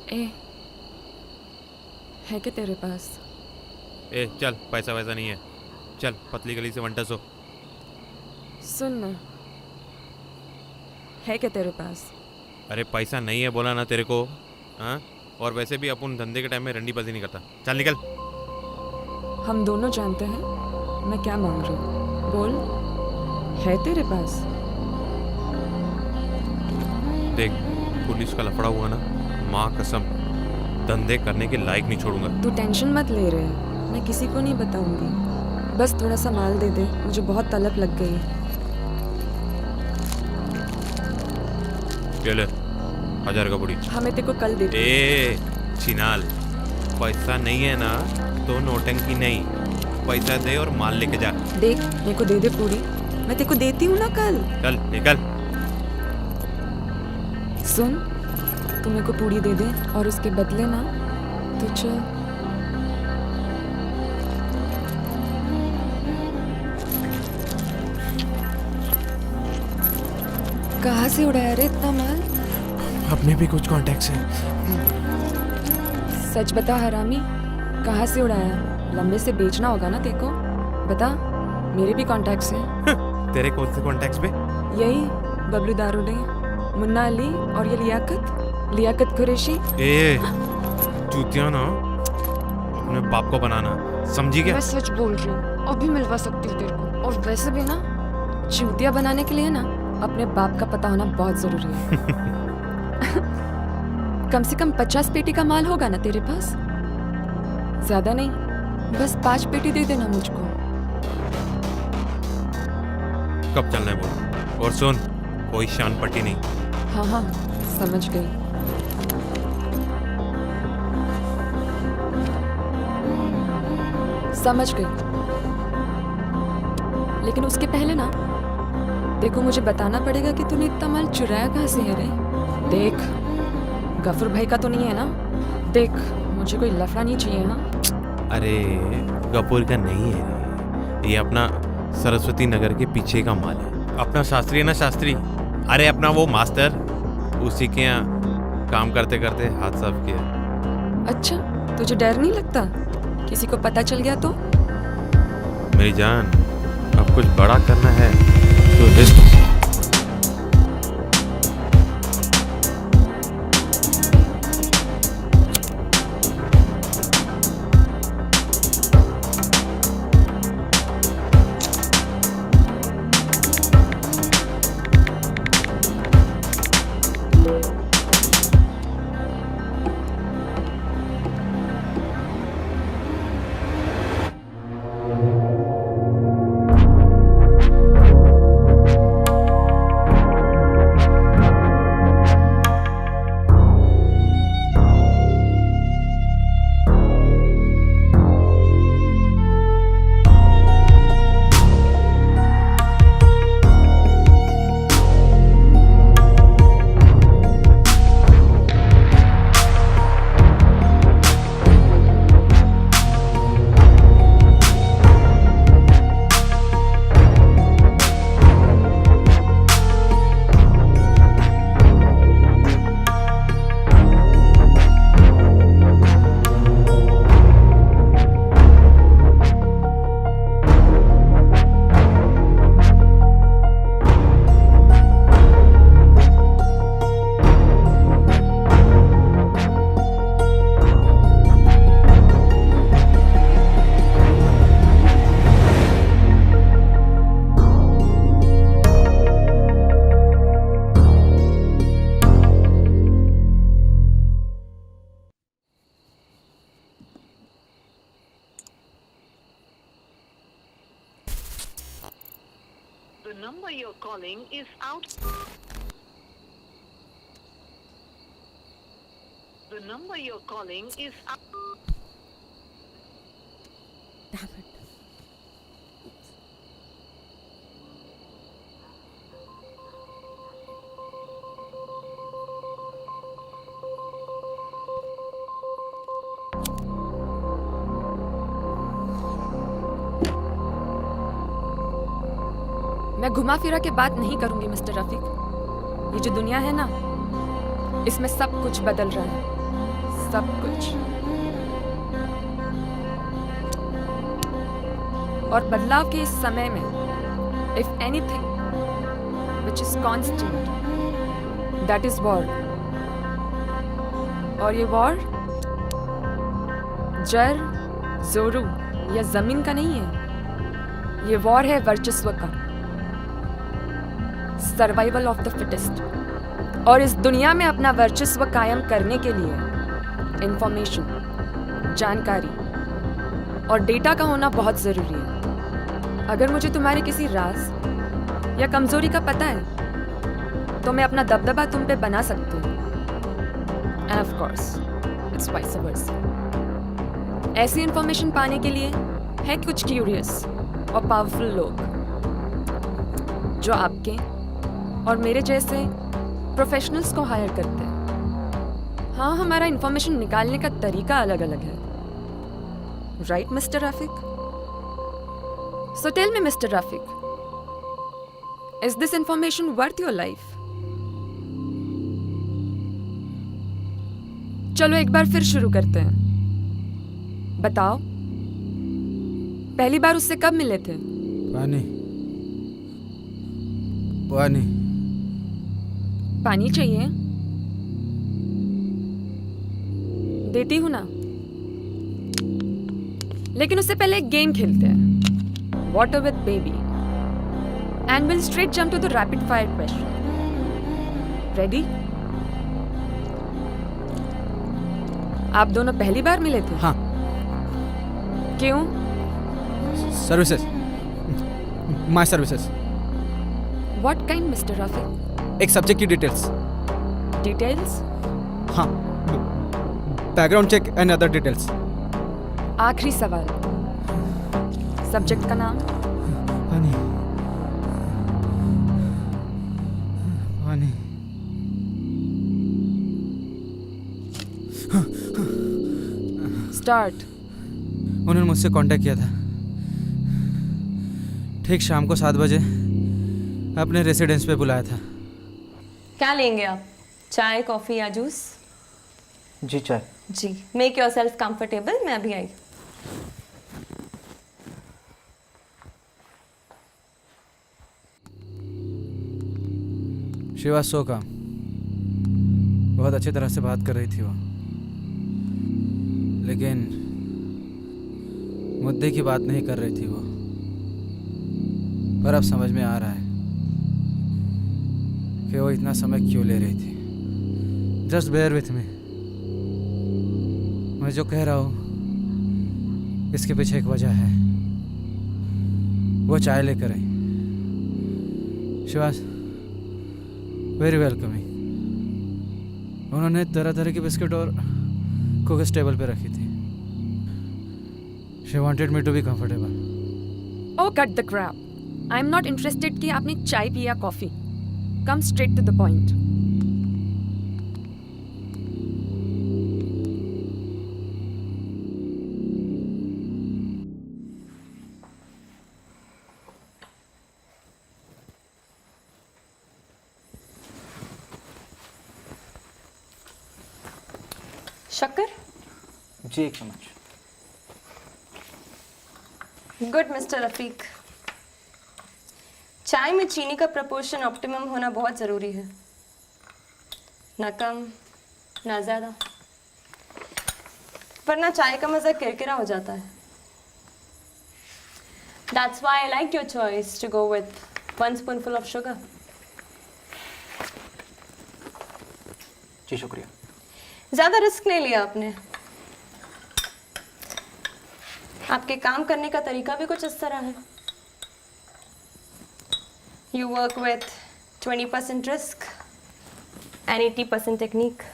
ए, है क्या तेरे पास? ए चल, पैसा वैसा नहीं है, चल पतली गली से वंटस हो। सुन ना, है क्या तेरे पास? अरे पैसा नहीं है बोला ना तेरे को। हाँ, और वैसे भी अपन धंधे के टाइम में रंडी बाजी नहीं करता। चल निकल। हम दोनों जानते हैं मैं क्या मांग रही हूँ। बोल, है तेरे पास? देख, पुलिस का लफड़ा हुआ ना, माँ कसम धंधे करने के लायक नहीं छोड़ूंगा। तू टेंशन मत ले रहे, मैं किसी को नहीं बताऊंगी। बस थोड़ा सा माल दे दे, मुझे बहुत तलब लग गई है। ये ले 1000 का पुड़ी। हमें तेरे को कल दे दूँ। ए चिनाल, पैसा नहीं है ना तो नोटंकी नहीं, पैसा दे और माल लेके जा। देख, मेरे को दे दे पूरी, मैं तेरे को देती हूँ ना कल। चल निकल। सुन, तू मेरे को पूरी दे दे और उसके बदले ना तू चल। कहाँ से उड़ाया रे इतना माल? अपने भी कुछ कॉन्टेक्ट्स हैं। सच बता हरामी, कहाँ से उड़ाया? लंबे से बेचना होगा ना तेरे को, बता। मेरे भी कॉन्टैक्ट्स हैं। तेरे कौन से कॉन्टेक्ट्स पे? यही बबलू दारुडे, मुन्ना अली और ये लियाकत कुरैशी। ए चूतिया ना, अपने बाप को बनाना, समझी क्या? मैं सच बोल रही हूँ, अभी मिलवा सकती हूँ तेरे को। और वैसे भी ना, चूतिया बनाने के लिए ना अपने बाप का पता होना बहुत जरूरी है। कम से कम 50 पेटी का माल होगा ना तेरे पास? ज्यादा नहीं, बस 5 पेटी दे देना मुझको। कब चलना है बोल, और सुन कोई शान पट्टी नहीं। हाँ हाँ, समझ गई। समझ गई, लेकिन उसके पहले ना देखो, मुझे बताना पड़ेगा कि तूने इतना माल चुराया कहाँ से है रे। देख, गफूर भाई का तो नहीं है ना? देख, मुझे कोई लफड़ा नहीं चाहिए। हाँ, अरे गफूर का नहीं है, ये अपना सरस्वती नगर के पीछे का माल है। अपना शास्त्री है ना, शास्त्री, अरे अपना वो मास्टर, उसी के यहाँ काम करते करते हाथ साफ किया। अच्छा, तुझे डर नहीं लगता किसी को पता चल गया तो? मेरी जान, अब कुछ बड़ा करना है तो risk. The number you're calling is out. The number you're calling is out. Damn it. मैं घुमा फिरा के बात नहीं करूंगी मिस्टर रफीक। ये जो दुनिया है ना, इसमें सब कुछ बदल रहा है। सब कुछ। और बदलाव के इस समय में if anything which is constant that is war. और ये वॉर जर, जोरू या जमीन का नहीं है, ये वॉर है वर्चस्व का, सर्वाइवल ऑफ द फिटेस्ट। और इस दुनिया में अपना वर्चस्व कायम करने के लिए इंफॉर्मेशन, जानकारी और डेटा का होना बहुत ज़रूरी है। अगर मुझे तुम्हारे किसी राज या कमज़ोरी का पता है तो मैं अपना दबदबा तुम पे बना सकती हूँ। End of course it's vice versa. ऐसी इंफॉर्मेशन पाने के लिए है कुछ क्यूरियस और पावरफुल लोग जो आपके और मेरे जैसे प्रोफेशनल्स को हायर करते हैं। हाँ, हमारा इंफॉर्मेशन निकालने का तरीका अलग अलग है, right mister Rafiq? So tell me mister Rafiq, is this information worth your life? चलो एक बार फिर शुरू करते हैं। बताओ, पहली बार उससे कब मिले थे? पानी पानी पानी चाहिए? देती हूं ना, लेकिन उससे पहले एक गेम खेलते हैं, water with baby, and will straight jump to the rapid fire question. Ready? आप दोनों पहली बार मिले थे? हाँ। क्यों? Services, my services. What kind mister Rafiq? एक सब्जेक्ट की डिटेल्स। डिटेल्स? हाँ, background check and other details. आखिरी सवाल, सब्जेक्ट का नाम? पानी पानी। स्टार्ट। उन्होंने मुझसे कांटेक्ट किया था ठीक शाम को 7 बजे, अपने रेसिडेंस पे बुलाया था। क्या लेंगे आप? चाय, कॉफ़ी या जूस? जी चाय। जी, मेक योर सेल्फ कम्फर्टेबल, मैं अभी आई। शिवा सो का बहुत अच्छी तरह से बात कर रही थी वो, लेकिन मुद्दे की बात नहीं कर रही थी वो। पर अब समझ में आ रहा है कि वो इतना समय क्यों ले रही थी। जस्ट बेयर विथ मी, मैं जो कह रहा हूँ इसके पीछे एक वजह है। वो चाय लेकर आई। Shivas very welcoming. उन्होंने तरह तरह की बिस्किट और कुकीज टेबल पे रखी थी। She wanted me to be comfortable. Oh, cut the crap. I'm not interested कि आपने चाय पिया coffee. Come straight to the point. शक्कर? जी 1 चम्मच। Good mister Rafiq. चाय में चीनी का प्रपोर्शन ऑप्टिमम होना बहुत ज़रूरी है, ना कम ना ज़्यादा, वरना चाय का मज़ा किरकिरा हो जाता है। That's why I liked your choice to go with 1 spoonful of sugar. जी शुक्रिया। ज़्यादा रिस्क नहीं लिया आपने। आपके काम करने का तरीका भी कुछ इस तरह है। You work with 20% risk and 80% technique,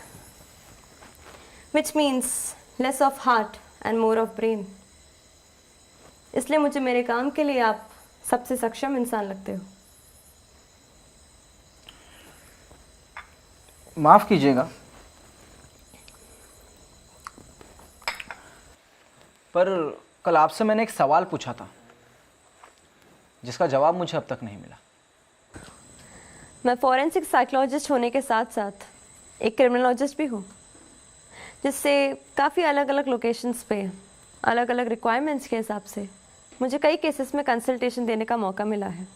which means less of heart and more of brain. इसलिए मुझे मेरे काम के लिए आप सबसे सक्षम इंसान लगते हो। माफ़ कीजिएगा, पर कल आपसे मैंने एक सवाल पूछा था जिसका जवाब मुझे अब तक नहीं मिला। मैं फॉरेंसिक साइकोलॉजिस्ट होने के साथ साथ एक क्रिमिनोलॉजिस्ट भी हूँ। जिससे काफ़ी अलग अलग लोकेशंस पे अलग अलग रिक्वायरमेंट्स के हिसाब से मुझे कई केसेस में कंसल्टेशन देने का मौका मिला है।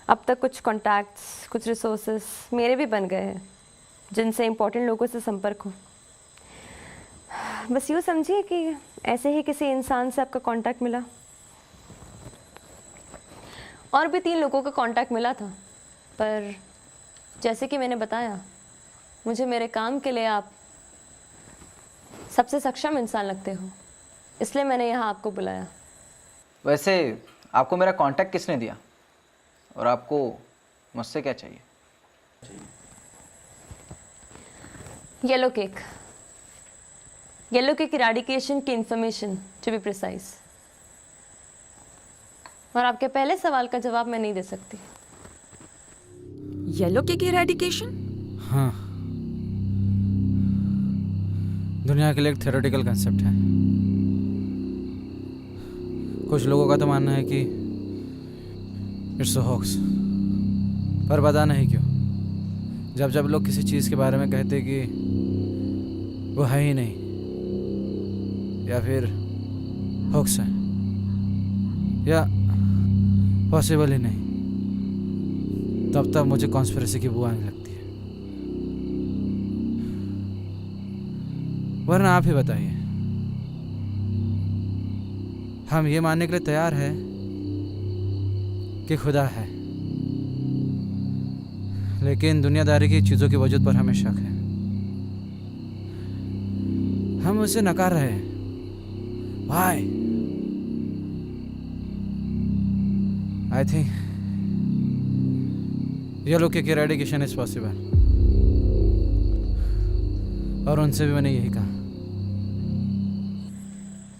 अब तक कुछ कॉन्टैक्ट्स, कुछ रिसोर्सेस मेरे भी बन गए हैं जिनसे इम्पोर्टेंट लोगों से संपर्क हो। बस यूँ समझिए कि ऐसे ही किसी इंसान से आपका कांटेक्ट मिला। और भी 3 लोगों का कांटेक्ट मिला था, पर जैसे कि मैंने बताया, मुझे मेरे काम के लिए आप सबसे सक्षम इंसान लगते हो, इसलिए मैंने यहाँ आपको बुलाया। वैसे आपको मेरा कांटेक्ट किसने दिया और आपको मुझसे क्या चाहिए? येलो केक इराडिकेशन की इंफॉर्मेशन टू बी प्रिसाइज। और आपके पहले सवाल का जवाब मैं नहीं दे सकती। Yellow cake eradication? हाँ, दुनिया के लिए एक थ्योरेटिकल कंसेप्ट है। कुछ लोगों का तो मानना है कि इट्स अ हॉक्स, पर पता नहीं क्यों जब जब लोग किसी चीज़ के बारे में कहते कि वो है ही नहीं या फिर हॉक्स है या पॉसिबल ही नहीं, तब तब मुझे कॉन्स्पिरेसी की बू आने लगती है। वरना आप ही बताइए, हम ये मानने के लिए तैयार है कि खुदा है, लेकिन दुनियादारी की चीज़ों की वजूद पर हमें शक है। हम उसे नकार रहे हैं। Why? I think yellow cake eradication is possible, और उनसे भी मैंने यही कहा।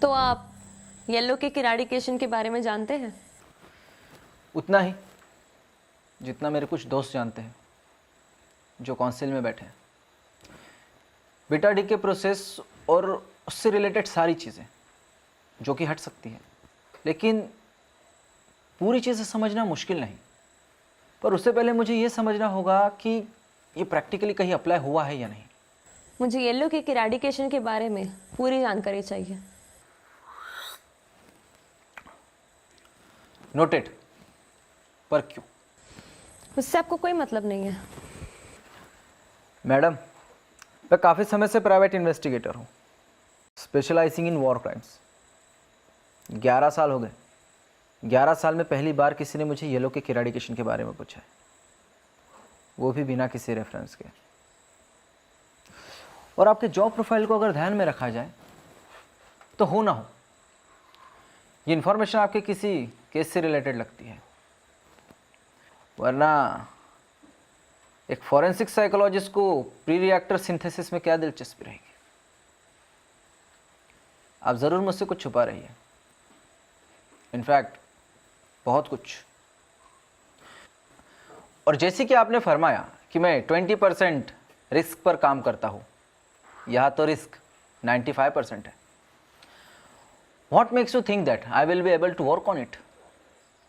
तो आप येलो केक इराडिकेशन के बारे में जानते हैं? उतना ही जितना मेरे कुछ दोस्त जानते हैं जो काउंसिल में बैठे हैं। बीटा डी के प्रोसेस और उससे रिलेटेड सारी चीज़ें जो कि हट सकती है, लेकिन पूरी चीज़ें समझना मुश्किल नहीं। पर उससे पहले मुझे ये समझना होगा कि ये प्रैक्टिकली कहीं अप्लाई हुआ है या नहीं। मुझे येलो केक इराडिकेशन के बारे में पूरी जानकारी चाहिए। नोटेड। पर क्यों? उससे आपको कोई मतलब नहीं है। मैडम, मैं काफ़ी समय से प्राइवेट इन्वेस्टिगेटर हूँ, स्पेशलाइजिंग इन वॉर क्राइम्स। 11 साल हो गए। 11 साल में पहली बार किसी ने मुझे येलो केक इराडिकेशन के बारे में पूछा है, वो भी बिना किसी रेफरेंस के। और आपके जॉब प्रोफाइल को अगर ध्यान में रखा जाए तो हो ना हो ये इन्फॉर्मेशन आपके किसी केस से रिलेटेड लगती है, वरना एक फॉरेंसिक साइकोलॉजिस्ट को प्री रिएक्टर सिंथेसिस में क्या दिलचस्पी रहेगी? आप ज़रूर मुझसे कुछ छुपा रही है, इनफैक्ट बहुत कुछ। और जैसे कि आपने फरमाया कि मैं 20% रिस्क पर काम करता हूँ, यहाँ तो रिस्क 95% है। What makes you think that I will be able to work on it?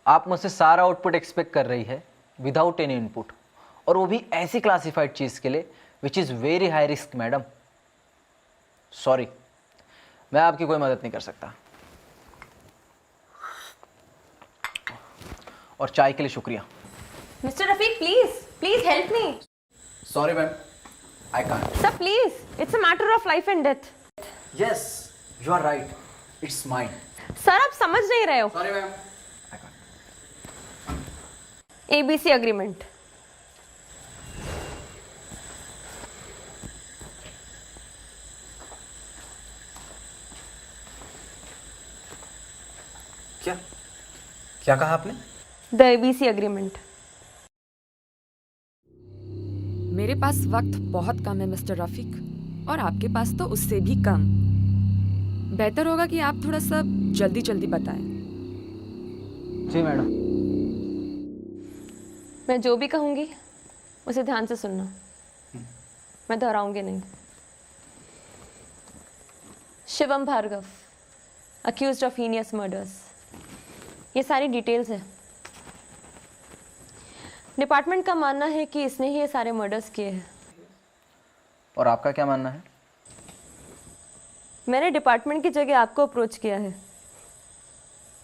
आप मुझसे सारा आउटपुट एक्सपेक्ट कर रही है विदाउट एनी इनपुट, और वो भी ऐसी क्लासिफाइड चीज़ के लिए which is very high risk. Madam sorry, मैं आपकी कोई मदद नहीं कर सकता। और चाय के लिए शुक्रिया। Mister Rafiq, please help me. Sorry ma'am, I can't. Sir please, it's a matter of life and death. Yes, you are right, it's mine. Sir आप समझ नहीं रहे हो। Sorry ma'am, I can't. ABC agreement. क्या क्या कहा आपने? The ABC agreement. मेरे पास वक्त बहुत कम है मिस्टर रफीक, और आपके पास तो उससे भी कम। बेहतर होगा कि आप थोड़ा सा जल्दी जल्दी बताएं। जी मैडम। मैं जो भी कहूँगी उसे ध्यान से सुनना, मैं दोहराऊंगी नहीं। Shivam Bhargav, accused of heinous murders, ये सारी डिटेल्स है। डिपार्टमेंट का मानना है कि इसने ही ये सारे मर्डर्स किए हैं। और आपका क्या मानना है? मैंने डिपार्टमेंट की जगह आपको अप्रोच किया है,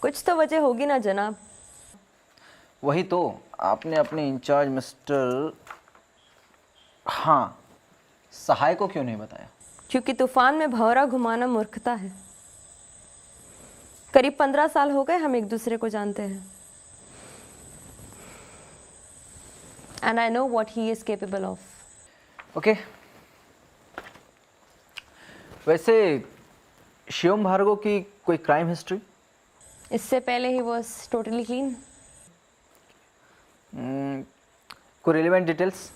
कुछ तो वजह होगी ना जनाब। वही तो, आपने अपने इंचार्ज मिस्टर हाँ सहाय को क्यों नहीं बताया? क्योंकि तूफान में भंवरा घुमाना मूर्खता है। करीब 15 साल हो गए हम एक दूसरे को जानते हैं। And I know what he is capable of. Okay. वैसे शिवम भार्गव की कोई क्राइम हिस्ट्री? इससे पहले ही वॉज टोटली क्लीन। कोई relevant details?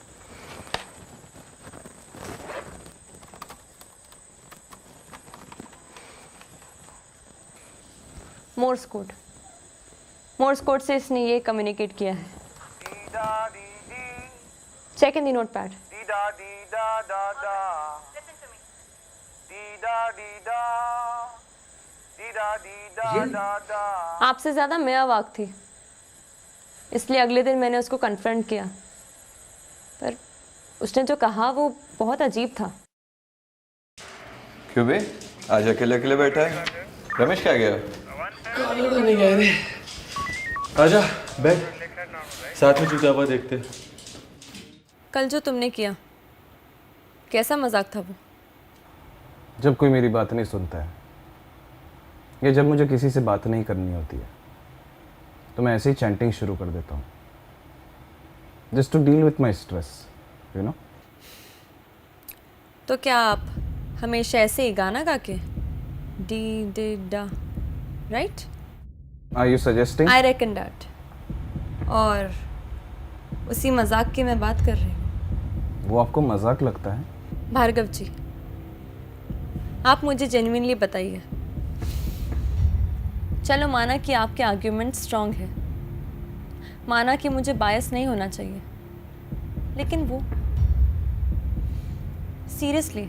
Morse code, Morse code से इसने ये कम्युनिकेट किया है। Check in the notepad. आपसे ज्यादा मैं अवाक थी, इसलिए अगले दिन मैंने उसको कन्फ्रंट किया, पर उसने जो कहा वो बहुत अजीब था। क्यों बे, आज अकेले अकेले बैठा है? रमेश क्या गया? नहीं गए रे। आजा बैठ, साथ में चुतावा देखते। कल जो तुमने किया, कैसा मजाक था वो? जब कोई मेरी बात नहीं सुनता है या जब मुझे किसी से बात नहीं करनी होती है तो मैं ऐसे ही चैंटिंग शुरू कर देता हूँ, just to deal with my stress, you know. तो क्या आप हमेशा ऐसे ही गाना गा के डी डे डा, right? Are you suggesting? I reckon that. और उसी मजाक की मैं बात कर रही हूँ। वो आपको मजाक लगता है? भार्गव जी, आप मुझे जेन्युइनली बताइए। चलो माना कि आपके आर्ग्यूमेंट स्ट्रांग है, माना कि मुझे बायस नहीं होना चाहिए, लेकिन वो सीरियसली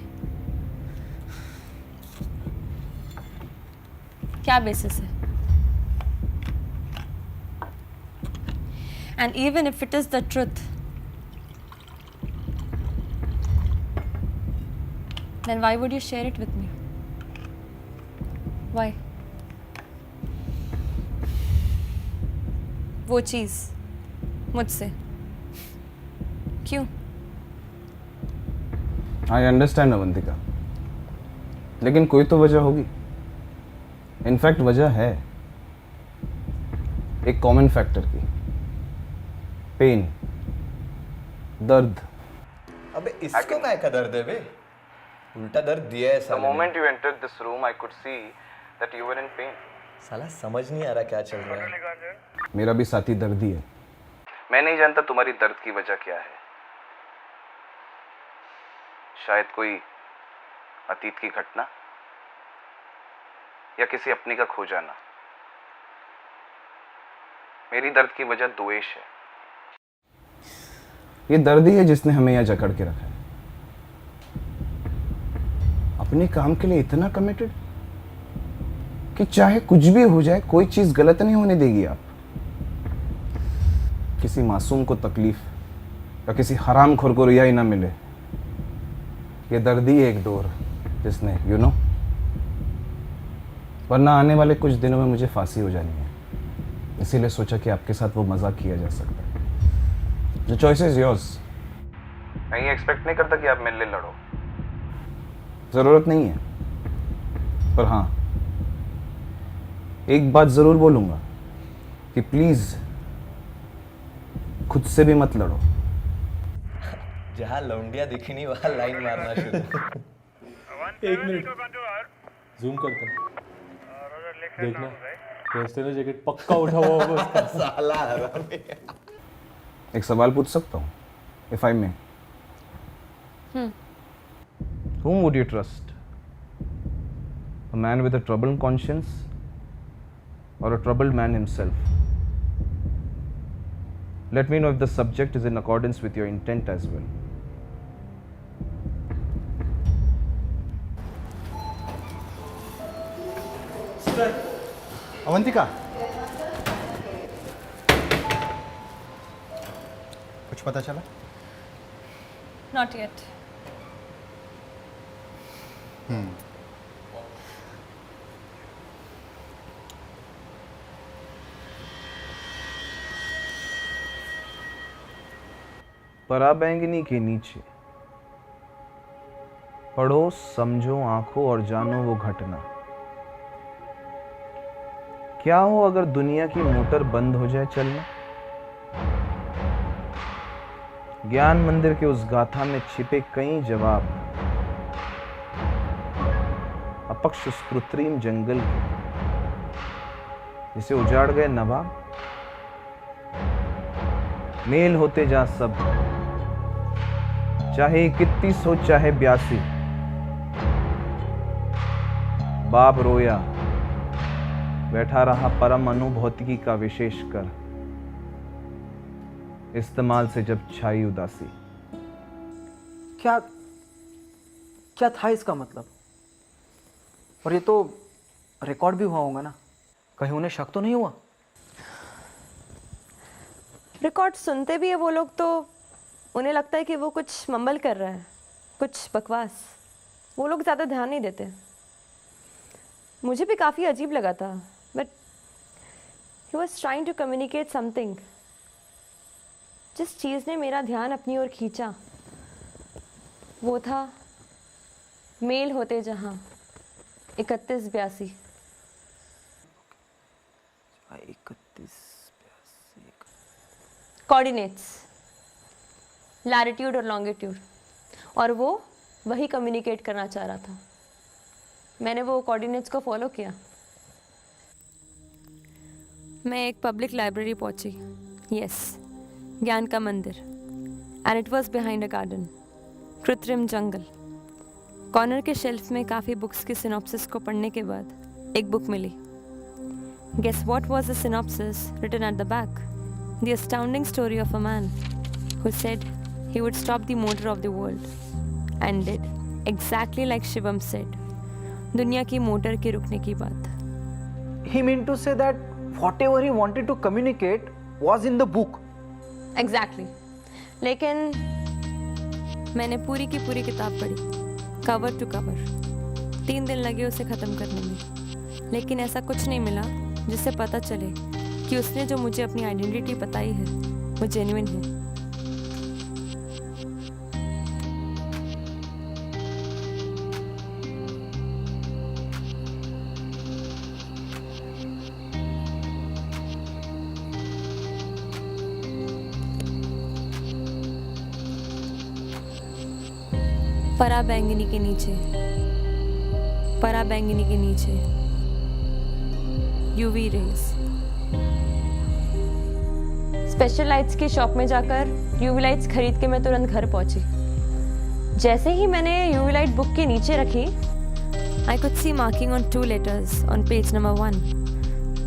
क्या बेसिस है? And even if it is the truth, then why would you share it with me? Why? वो चीज़ मुझसे क्यों? आई अंडरस्टैंड अवंतिका, लेकिन कोई तो वजह होगी। इनफैक्ट वजह है एक कॉमन फैक्टर की, पेन, दर्द। अबे इसको काय का दर्द है बे? उल्टा दर्द दिया है साले ने। you entered this room, I could see that you were in pain. साला समझ नहीं आ रहा क्या चल रहा है। मेरा भी साथी दर्दी है। मैं नहीं जानता तुम्हारी दर्द की वजह क्या है। शायद कोई अतीत की घटना या किसी अपने का खो जाना। मेरी दर्द की वजह द्वेष है। ये दर्द ही है जिसने हमें यहाँ जकड़ के रखा है। अपने काम के लिए इतना कमिटेड कि चाहे कुछ भी हो जाए कोई चीज गलत नहीं होने देगी आप। किसी मासूम को तकलीफ या किसी हरामखोर को रिहाई ना मिले, ये दर्द ही एक डोर जिसने यू नो, वरना आने वाले कुछ दिनों में मुझे फांसी हो जानी है। इसीलिए सोचा कि आपके साथ वो मजाक किया जा सकता है। The choice is yours. मैं ये एक्सपेक्ट नहीं करता कि आप मेरे लिए लड़ो, जरूरत नहीं है, पर हाँ एक बात जरूर बोलूंगा कि प्लीज खुद से भी मत लड़ो। जहाँ लौंडिया दिखी नहीं वहाँ लाइन मारना शुरू। एक मिनट जूम करता हूँ, देखना वेस्टर्न जैकेट पक्का उठा हुआ होगा उसका। साला हरामी। एक सवाल पूछ सकता हूँ, if I may? Whom would you trust? A man with a troubled conscience or a troubled man himself? Let me know if the subject is in accordance with your intent as well. Avantika, कुछ पता चला? Not yet. पराबैंगनी के नीचे पढ़ो, समझो, आंखों और जानो वो घटना। क्या हो अगर दुनिया की मोटर बंद हो जाए चलना? ज्ञान मंदिर के उस गाथा में छिपे कई जवाब, अपक्ष उस कृत्रिम जंगल के जिसे उजाड़ गए नवाब। मेल होते जा सब, चाहे 21 हो चाहे 82। बाप रोया, बैठा रहा परम अनुभौतिकी का विशेष कर, इस्तेमाल से जब छाई उदासी। क्या क्या था इसका मतलब? और ये तो रिकॉर्ड भी हुआ होगा ना, कहीं उन्हें शक तो नहीं हुआ? रिकॉर्ड सुनते भी है वो लोग तो उन्हें लगता है कि वो कुछ मम्बल कर रहा है, कुछ बकवास। वो लोग ज़्यादा ध्यान नहीं देते। मुझे भी काफ़ी अजीब लगा था, but he was trying to communicate something. जिस चीज़ ने मेरा ध्यान अपनी ओर खींचा वो था मेल होते जहाँ 3182। 3182 कोऑर्डिनेट्स, लैटिट्यूड और लॉन्गिट्यूड, और वो वही कम्युनिकेट करना चाह रहा था। मैंने वो कोऑर्डिनेट्स को फॉलो किया। मैं एक पब्लिक लाइब्रेरी पहुंची, यस, ज्ञान का मंदिर, and it was behind a garden, कृत्रिम जंगल। कॉर्नर के शेल्फ में काफ़ी बुक्स की सिनॉप्सिस को पढ़ने के बाद एक बुक मिली। Guess what was the synopsis written at the back? The astounding story of a man who said he would stop the motor of the world, and did, exactly like Shivam said. दुनिया की motor के रुकने की बात। He meant to say that whatever he wanted to communicate was in the book. Exactly. लेकिन मैंने पूरी की पूरी किताब पढ़ी, कवर टू कवर। 3 दिन लगे उसे ख़त्म करने में, लेकिन ऐसा कुछ नहीं मिला जिससे पता चले कि उसने जो मुझे अपनी आइडेंटिटी बताई है वो जेन्युइन है। पराबैंगनी के नीचे, पराबैंगनी के नीचे यूवी रेज। स्पेशल लाइट्स की शॉप में जाकर यूवी लाइट्स खरीद के मैं तुरंत घर पहुंची। जैसे ही मैंने यूवी लाइट बुक के नीचे रखी, I could see marking on 2 letters on page number 1।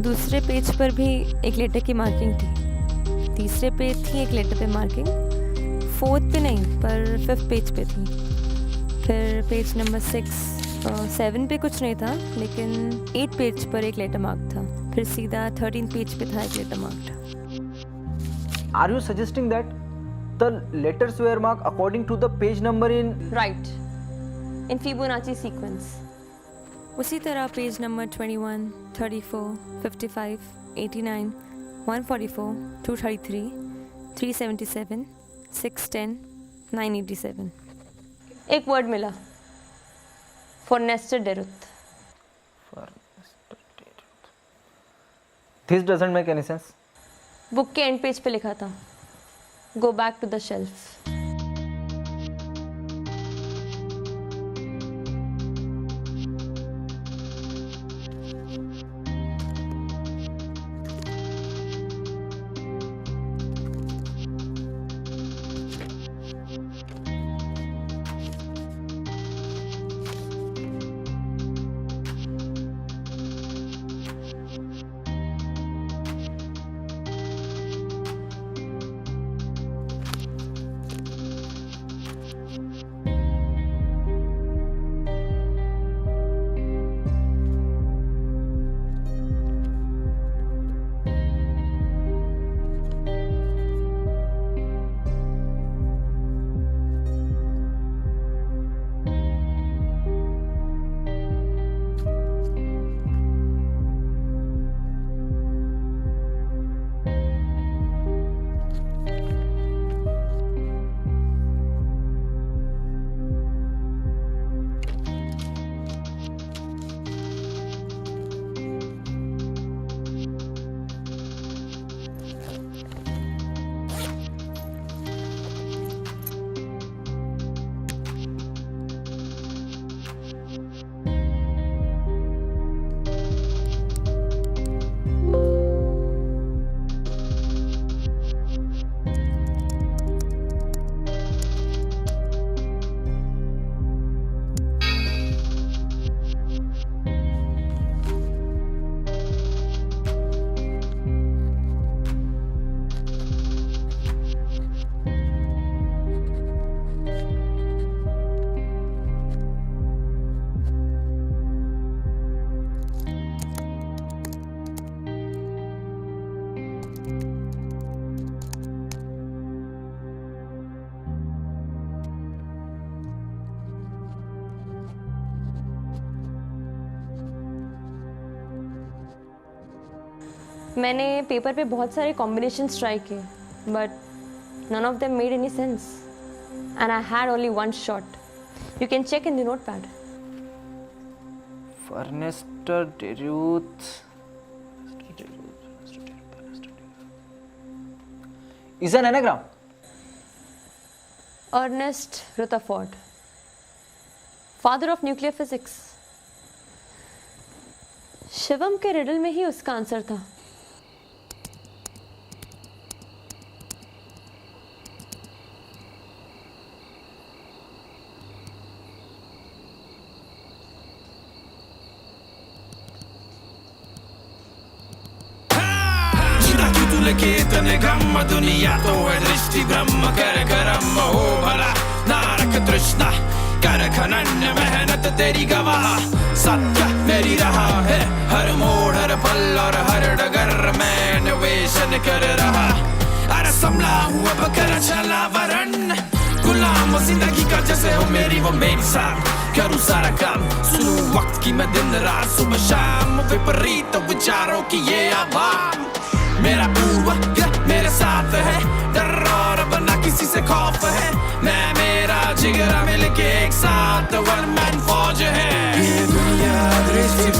दूसरे पेज पर भी एक लेटर की मार्किंग थी, तीसरे पेज थी एक लेटर पे मार्किंग, 4th पे नहीं पर 5th पेज पे थी। फिर पेज नंबर 6, 7 पे कुछ नहीं था, लेकिन 8 पेज पर एक लेटर मार्क था। फिर सीधा 13 पेज पे था एक letter mark. Are you suggesting that the letters were marked according to the page number in? Right. In Fibonacci sequence. उसी तरह पेज नंबर 21, 34, 55, 89, 144, 233, 377, 610, 987। एक वर्ड मिला, for nested deruth. This doesn't make any sense. Book के end page पे लिखा था, go back to the shelf. मैंने paper पे बहुत सारे कॉम्बिनेशंस ट्राई किए but none of them made any sense and I had only one shot. You can check in the notepad. Farnester Deruth is an anagram. Ernest Rutherford, father of nuclear physics. Shivam के riddle में ही उसका answer था. इतने गम दुनिया तो है दृष्टि ब्रह्म कर कर्म हो भला नारक तृष्णा कर खनन मेहनत तेरी गवाह सत्य मेरी रहा है हर मोड़ हर पल और हर डगर में निवेशन कर रहा. अरे संभला हूँ अब कर चला वरण गुलाम जिंदगी का जैसे हो मेरी वो मेरे साथ करूँ सारा काम सुनूं वक्त की मैं दिन रात सुबह शाम विपरीत विचारों की ये आवाम. मेरा पूर्वग्रह मेरे साथ है डर और बना किसी से खौफ है मैं मेरा जिगरा मिलके एक साथ वन मैन फौज है. ये दुनिया दृष्टि